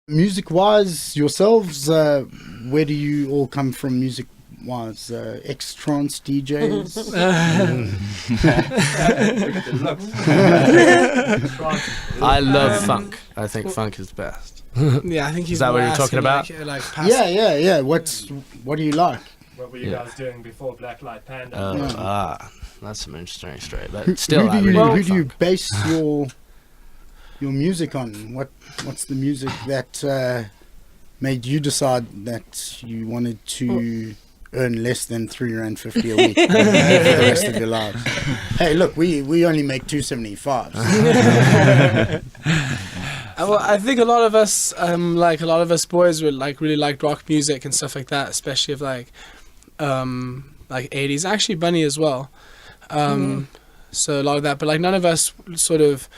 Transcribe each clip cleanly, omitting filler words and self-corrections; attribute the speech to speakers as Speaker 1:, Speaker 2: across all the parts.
Speaker 1: Music-wise, yourselves, where do you all come from music-wise? Ex-trance DJs?
Speaker 2: I love funk. I think funk is best.
Speaker 3: Yeah, I think he's.
Speaker 2: Is that what you're talking about?
Speaker 1: Yeah. What do you like?
Speaker 4: What were you guys doing before Blacklight Panda?
Speaker 2: That's some interesting straight. But still,
Speaker 1: who do you base your music on? What's the music that made you decide that you wanted to earn less than £3.50 a week for the rest of your lives? Hey, look, we only make 275.
Speaker 3: Well, I think a lot of us, boys, would really like rock music and stuff like that, especially of like 80s. Actually, Bunny as well. So a lot of that, but like none of us sort of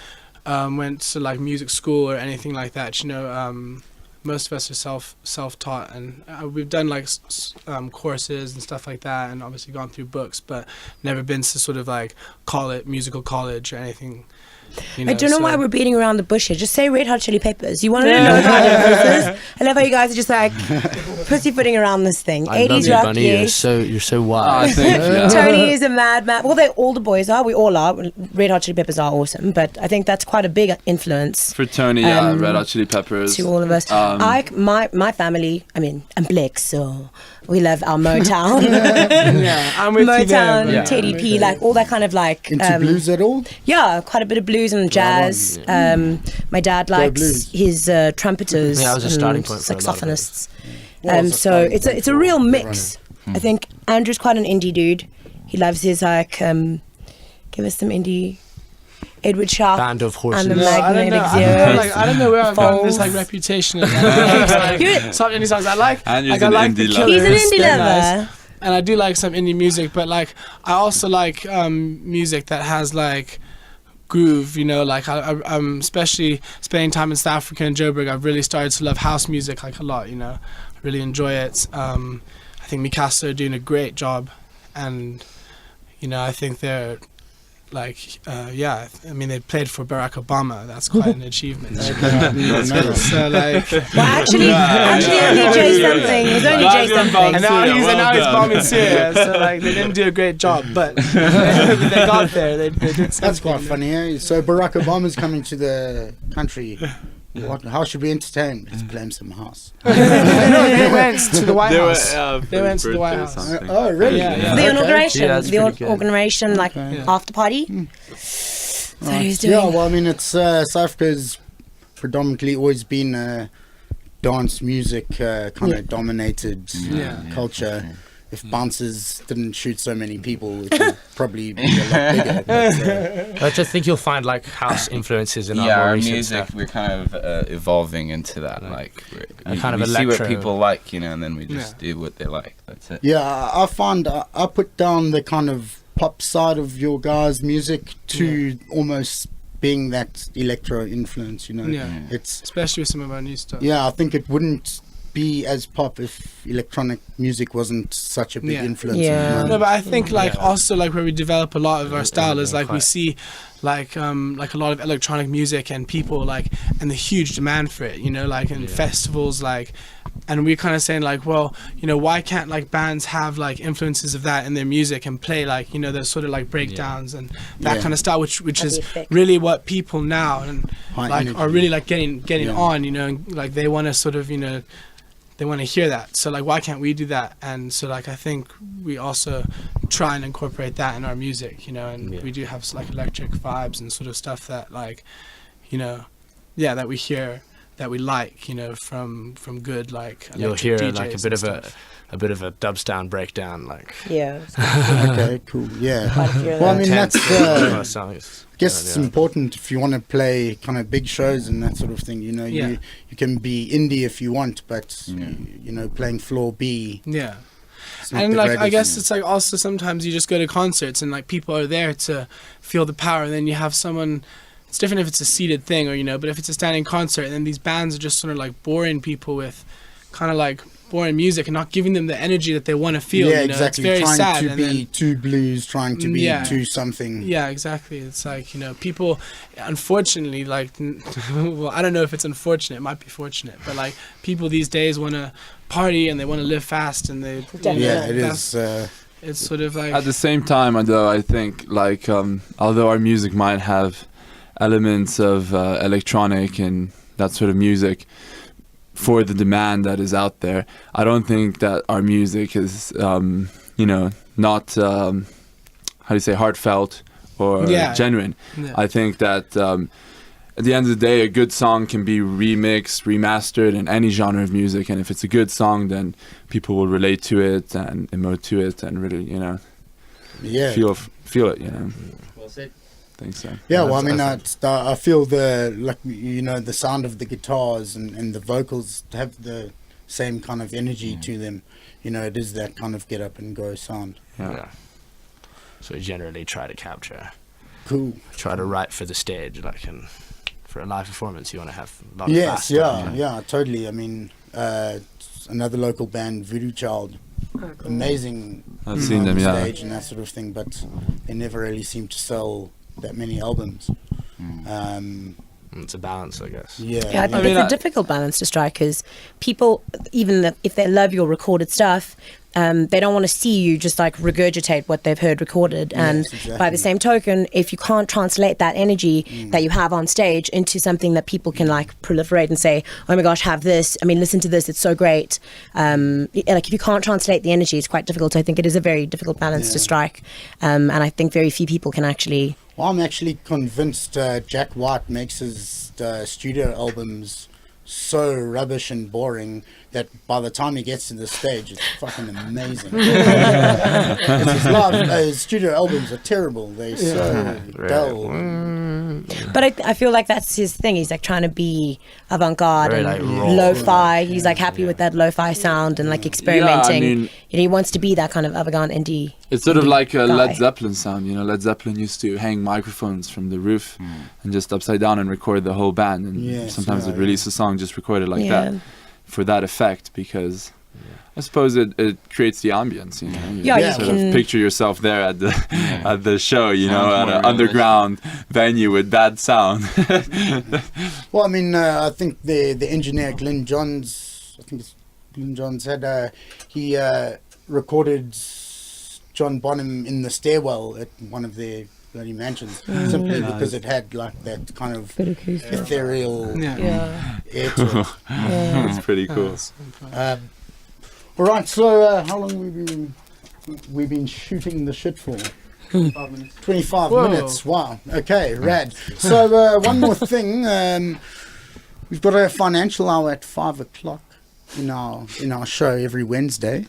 Speaker 3: went to like music school or anything like that. Most of us are self-taught, and we've done like courses and stuff like that, and obviously gone through books, but never been to sort of like musical college or anything.
Speaker 5: I don't know why we're beating around the bush here. Just say Red Hot Chili Peppers. You want to know about influences? I love how you guys are just like pussyfooting around this thing.
Speaker 2: I
Speaker 5: 80s
Speaker 2: love you,
Speaker 5: rock,
Speaker 2: Bunny.
Speaker 5: yes.
Speaker 2: You're so wise.
Speaker 5: Tony is a madman. Well, all the boys are. We all are. Red Hot Chili Peppers are awesome, but I think that's quite a big influence
Speaker 6: for Tony. Red Hot Chili Peppers
Speaker 5: to all of us. My family. I mean, I'm black, so we love our Motown.
Speaker 3: I'm with
Speaker 5: Motown,
Speaker 3: you there,
Speaker 5: Teddy P, like all that kind of like
Speaker 1: into blues at all?
Speaker 5: Yeah, quite a bit of blues and jazz. My dad likes his trumpeters
Speaker 2: that was a starting
Speaker 5: and
Speaker 2: point for
Speaker 5: saxophonists. So it's a real mix. I think Andrew's quite an indie dude. He loves his like give us some indie. Edward Sharp
Speaker 2: Band of Horses.
Speaker 5: and the Magnetic Zeros.
Speaker 3: I don't know where I've gotten this like reputation. Some indie songs I like.
Speaker 6: And
Speaker 3: like, I like the Killers.
Speaker 5: He's an indie
Speaker 3: they're
Speaker 5: lover.
Speaker 3: nice. And I do like some indie music, but like I also like music that has like groove, like I'm especially spending time in South Africa and Joburg, I've really started to love house music like a lot, I really enjoy it. I think Mikasa are doing a great job, and I think they're like they played for Barack Obama. That's quite an achievement. So like,
Speaker 5: well, actually only Jay something. It was only Jay something.
Speaker 3: And now he's bombing Syria. So like they didn't do a great job, but they got there. They did something.
Speaker 1: That's quite funny. Eh? So Barack Obama's coming to the country. How should we entertain? Let's play him some house.
Speaker 3: They went to the White House. They went to the White House.
Speaker 1: Oh, really?
Speaker 3: Yeah.
Speaker 5: The inauguration.
Speaker 2: The
Speaker 5: inauguration, like after party. So he's doing.
Speaker 1: Yeah, well, I mean, it's South Africa's predominantly always been dance music kind of dominated culture. If bouncers didn't shoot so many people, it would probably be a lot bigger. But,
Speaker 2: I just think you'll find like house influences in
Speaker 6: our
Speaker 2: recent
Speaker 6: music.
Speaker 2: stuff.
Speaker 6: We're kind of evolving into that. Like we see what people like, and then we just do what they like. That's it.
Speaker 1: Yeah, I find I put down the kind of pop side of your guys' music to almost being that electro influence. It's
Speaker 3: especially with some of our new stuff.
Speaker 1: Yeah, I think it wouldn't be as pop if electronic music wasn't such a big influence.
Speaker 3: No, but I think also like where we develop a lot of our style is like we see like a lot of electronic music and people and the huge demand for it, in festivals, and we're kind of saying well, why can't bands have influences of that in their music and play those sort of breakdowns and that kind of style, which is really what people now and are really getting on, and they want to sort of they want to hear that. So why can't we do that? And so I think we also try and incorporate that in our music, and we do have electric vibes and sort of stuff that that we hear, that we like, from good
Speaker 2: you'll hear
Speaker 3: DJs
Speaker 2: a bit of a dubstep breakdown
Speaker 1: Okay, cool. Well, I mean that's I guess it's important if you want to play kind of big shows and that sort of thing. You can be indie if you want, but playing floor B.
Speaker 3: Yeah. And I guess it's also sometimes you just go to concerts and people are there to feel the power, and then you have someone. It's different if it's a seated thing or but if it's a standing concert, and then these bands are just sort of boring people with kind of boring music and not giving them the energy that they want to feel.
Speaker 1: Yeah,
Speaker 3: you know?
Speaker 1: exactly.
Speaker 3: It's very
Speaker 1: trying
Speaker 3: sad.
Speaker 1: to
Speaker 3: And
Speaker 1: be
Speaker 3: then,
Speaker 1: too blues, trying to be too something.
Speaker 3: yeah, exactly. It's like, you know, people, unfortunately, like, well, I don't know if it's unfortunate. It might be fortunate, but like people these days want to party and they want to live fast and they.
Speaker 1: Yeah, it is.
Speaker 3: It's sort of like.
Speaker 7: At the same time, though, I think like although our music might have elements of electronic and that sort of music for the demand that is out there, I don't think that our music is you know, not how do you say, heartfelt or genuine.
Speaker 3: Yeah.
Speaker 7: I think that at the end of the day, a good song can be remixed, remastered in any genre of music, and if it's a good song, then people will relate to it and emote to it and really, you know, feel it, you know.
Speaker 8: Well said.
Speaker 7: I think so.
Speaker 1: Yeah, well, I mean, I feel the sound of the guitars and the vocals have the same kind of energy to them. You know, it is that kind of get up and go sound.
Speaker 2: Yeah. So we generally try to capture.
Speaker 1: Cool.
Speaker 2: Try to write for the stage, like, and for a live performance, you want to have a lot of fast stuff,
Speaker 1: yeah, totally. I mean, another local band, Voodoo Child, amazing.
Speaker 7: I've seen them,
Speaker 1: stage and that sort of thing, but they never really seem to sell that many albums.
Speaker 2: It's a balance, I guess.
Speaker 5: Yeah, I think it's a difficult balance to strike because people, even if they love your recorded stuff, they don't want to see you just like regurgitate what they've heard recorded. And by the same token, if you can't translate that energy that you have on stage into something that people can like proliferate and say, oh my gosh, have this, I mean, listen to this, it's so great. Like if you can't translate the energy, it's quite difficult. I think it is a very difficult balance to strike. And I think very few people can actually...
Speaker 1: Well, I'm actually convinced Jack White makes his studio albums so rubbish and boring that by the time he gets to the stage, it's fucking amazing. His studio albums are terrible. They're so dull.
Speaker 5: But I feel like that's his thing. He's like trying to be avant-garde
Speaker 2: Very,
Speaker 5: and
Speaker 2: like, raw.
Speaker 5: lo-fi. He's like happy with that lo-fi sound and like experimenting.
Speaker 7: mean,
Speaker 5: you know, he wants to be that kind of avant-garde indie.
Speaker 7: It's sort of like a
Speaker 5: guy.
Speaker 7: Led Zeppelin sound, you know. Led Zeppelin used to hang microphones from the roof and just upside down and record the whole band. And sometimes they'd release a song just recorded like that for that effect, because I suppose it creates the ambience, you know. You sort of picture yourself there at the at the show, you know, at an underground venue with that sound.
Speaker 1: Well, I mean, I think the engineer Glenn Johns, had he recorded John Bonham in the stairwell at one of their bloody mansions, simply because it had like that kind of ethereal air to it.
Speaker 7: It's pretty cool.
Speaker 1: All right, so how long we been shooting the shit for? 25 minutes. 25 minutes. Wow. Okay, rad. So one more thing. We've got a financial hour at 5:00 in our show every Wednesday.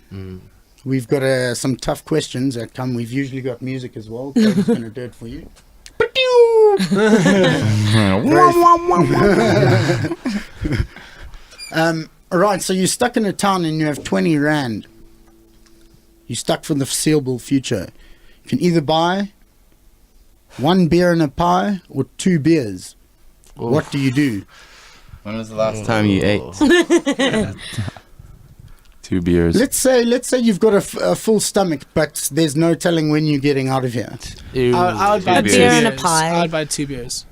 Speaker 1: We've got some tough questions that come. We've usually got music as well. Cody's going to do it for you. All right, so you're stuck in a town and you have 20 rand. You're stuck for the foreseeable future. You can either buy 1 beer and a pie or 2 beers. Oof. What do you do?
Speaker 6: When was the last time you ate?
Speaker 7: 2 beers.
Speaker 1: Let's say you've got a full stomach, but there's no telling when you're getting out of here.
Speaker 3: I would buy
Speaker 5: a beer and a pie.
Speaker 3: I would buy 2 beers.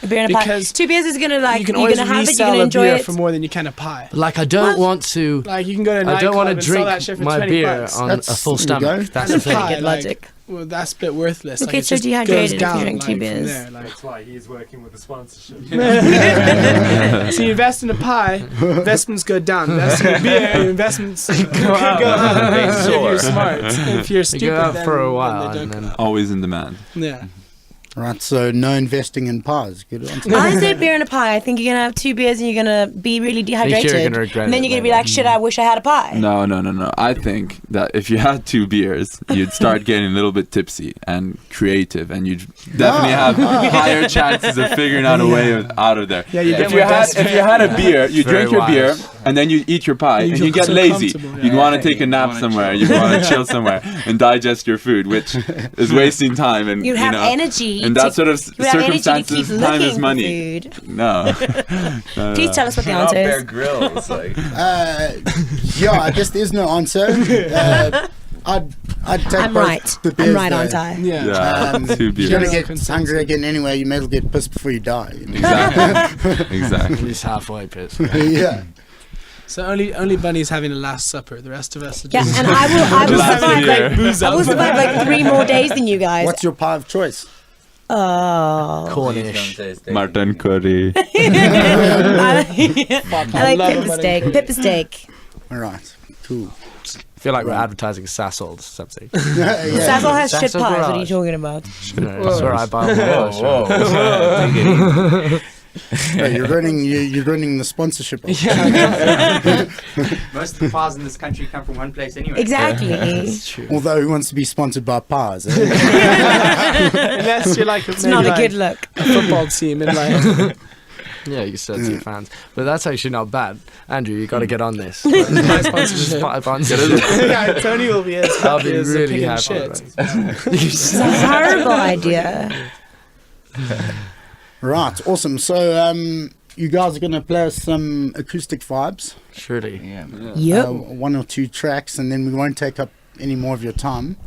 Speaker 5: A beer and a pie.
Speaker 3: Because
Speaker 5: 2 beers is gonna like
Speaker 3: you can
Speaker 5: you're
Speaker 3: always
Speaker 5: gonna have it, you're
Speaker 3: resell
Speaker 5: gonna
Speaker 3: a
Speaker 5: enjoy
Speaker 3: beer
Speaker 5: it
Speaker 3: for more than you can a pie.
Speaker 2: Like, I don't want to.
Speaker 3: Like, you can go to a
Speaker 2: I don't
Speaker 3: nightclub
Speaker 2: want to
Speaker 3: and sell that shit
Speaker 2: drink
Speaker 3: for
Speaker 2: my
Speaker 3: 20
Speaker 2: beer
Speaker 3: bucks.
Speaker 2: on a full stomach. That's the
Speaker 3: And a
Speaker 2: thing.
Speaker 3: pie,
Speaker 5: Good
Speaker 3: like,
Speaker 5: logic.
Speaker 3: well, that's a bit worthless.
Speaker 5: Okay,
Speaker 3: like, it
Speaker 5: so
Speaker 3: just
Speaker 5: dehydrated
Speaker 3: goes
Speaker 5: if you
Speaker 3: down,
Speaker 5: drink 2
Speaker 3: like, from
Speaker 5: beers.
Speaker 3: there, like.
Speaker 4: That's why he's working with the sponsorship.
Speaker 3: So you invest in a pie, investments go down. Invest in a beer, investments go up. If you're smart. If you're stupid,
Speaker 2: You go out
Speaker 3: then,
Speaker 2: for a
Speaker 3: then
Speaker 2: while
Speaker 3: they
Speaker 2: and
Speaker 3: don't.
Speaker 2: then
Speaker 7: Always in demand.
Speaker 3: Yeah.
Speaker 1: Right, so no investing in pies. Good answer.
Speaker 5: I say beer and a pie. I think you're gonna have 2 beers and you're gonna be really dehydrated.
Speaker 2: gonna regret
Speaker 5: and then
Speaker 2: it
Speaker 5: you're gonna be
Speaker 2: later.
Speaker 5: like, shit, I wish I had a pie.
Speaker 7: No. I think that if you had 2 beers, you'd start getting a little bit tipsy and creative, and you'd definitely have higher chances of figuring out a way out of there.
Speaker 3: Yeah, you
Speaker 7: If you had a beer, you
Speaker 2: Very
Speaker 7: drink your beer,
Speaker 2: wise.
Speaker 7: and then you eat your pie, and you get
Speaker 3: so
Speaker 7: lazy.
Speaker 3: comfortable,
Speaker 7: You'd
Speaker 3: yeah.
Speaker 7: want to take a nap somewhere. You'd want to chill somewhere and digest your food, which is wasting time. And
Speaker 5: You have energy.
Speaker 7: in that sort of
Speaker 5: you have energy to
Speaker 7: circumstances,
Speaker 5: keep
Speaker 7: time is
Speaker 5: looking
Speaker 7: money.
Speaker 5: for food.
Speaker 7: No.
Speaker 5: Please tell us what the
Speaker 6: Not
Speaker 5: answer
Speaker 6: Bear
Speaker 5: is.
Speaker 6: Grylls, like.
Speaker 1: Yeah, I guess there's no answer. I'd take
Speaker 5: I'm
Speaker 1: both
Speaker 5: right.
Speaker 1: the
Speaker 5: I'm
Speaker 1: beers
Speaker 5: right,
Speaker 1: though.
Speaker 5: aren't I?
Speaker 7: Yeah. Two
Speaker 1: You're gonna
Speaker 7: beers.
Speaker 1: get hungry again anyway. You may as well get pissed before you die. You know?
Speaker 7: Exactly.
Speaker 2: At
Speaker 7: Exactly.
Speaker 2: least halfway pissed.
Speaker 1: Yeah.
Speaker 3: So only Bunny's having a last supper. The rest of us are
Speaker 5: Yeah,
Speaker 3: just
Speaker 5: and I will
Speaker 7: Last
Speaker 5: survive
Speaker 7: year.
Speaker 5: I will survive like 3 more days than you guys.
Speaker 1: What's your pie of choice?
Speaker 5: Oh.
Speaker 2: Cornish.
Speaker 7: Mutton curry.
Speaker 5: I like
Speaker 3: love
Speaker 5: pepper
Speaker 3: a
Speaker 5: steak.
Speaker 3: bunny.
Speaker 5: Pepper steak.
Speaker 1: All right. Cool.
Speaker 2: I feel like we're advertising Sassold or something.
Speaker 1: Yeah.
Speaker 5: Sazzle has shit
Speaker 2: Sazzle
Speaker 5: pies. What are you
Speaker 2: Garage.
Speaker 5: talking about?
Speaker 2: That's where I buy all the
Speaker 1: Hey, you're running the sponsorship. Of
Speaker 8: Most of the pies in this country come from one place anyway.
Speaker 5: Exactly.
Speaker 1: Although who wants to be sponsored by pies? Eh?
Speaker 3: Unless you're like
Speaker 5: It's not a good look.
Speaker 3: a football team in like
Speaker 2: Yeah, you said to your fans. But that's actually not bad. Andrew, you got to get on this.
Speaker 3: my sponsorship. Yeah, Tony will be as
Speaker 2: I'll
Speaker 3: happy
Speaker 2: be
Speaker 3: as a
Speaker 2: really
Speaker 3: pig in
Speaker 2: happy.
Speaker 3: shit.
Speaker 5: It's a horrible idea.
Speaker 1: Right. Awesome. So you guys are gonna play us some acoustic vibes.
Speaker 2: Surely.
Speaker 6: Yeah.
Speaker 5: Yep.
Speaker 1: 1 or 2 tracks, and then we won't take up any more of your time.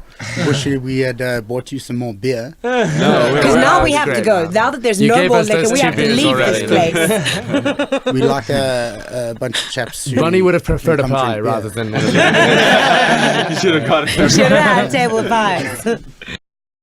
Speaker 1: Wish we had bought you some more beer.
Speaker 5: Because now we have to go. Now that there's
Speaker 2: You
Speaker 5: no
Speaker 2: gave
Speaker 5: more
Speaker 2: us
Speaker 5: liquor,
Speaker 2: those
Speaker 5: we
Speaker 2: 2
Speaker 5: have to
Speaker 2: beers
Speaker 5: leave
Speaker 2: already.
Speaker 5: this place.
Speaker 1: We like a bunch of chaps. Who
Speaker 2: Bunny would have preferred a
Speaker 1: come drink
Speaker 2: pie
Speaker 1: beer.
Speaker 2: rather than.
Speaker 7: You should have got it.
Speaker 5: Should have had a table of pies.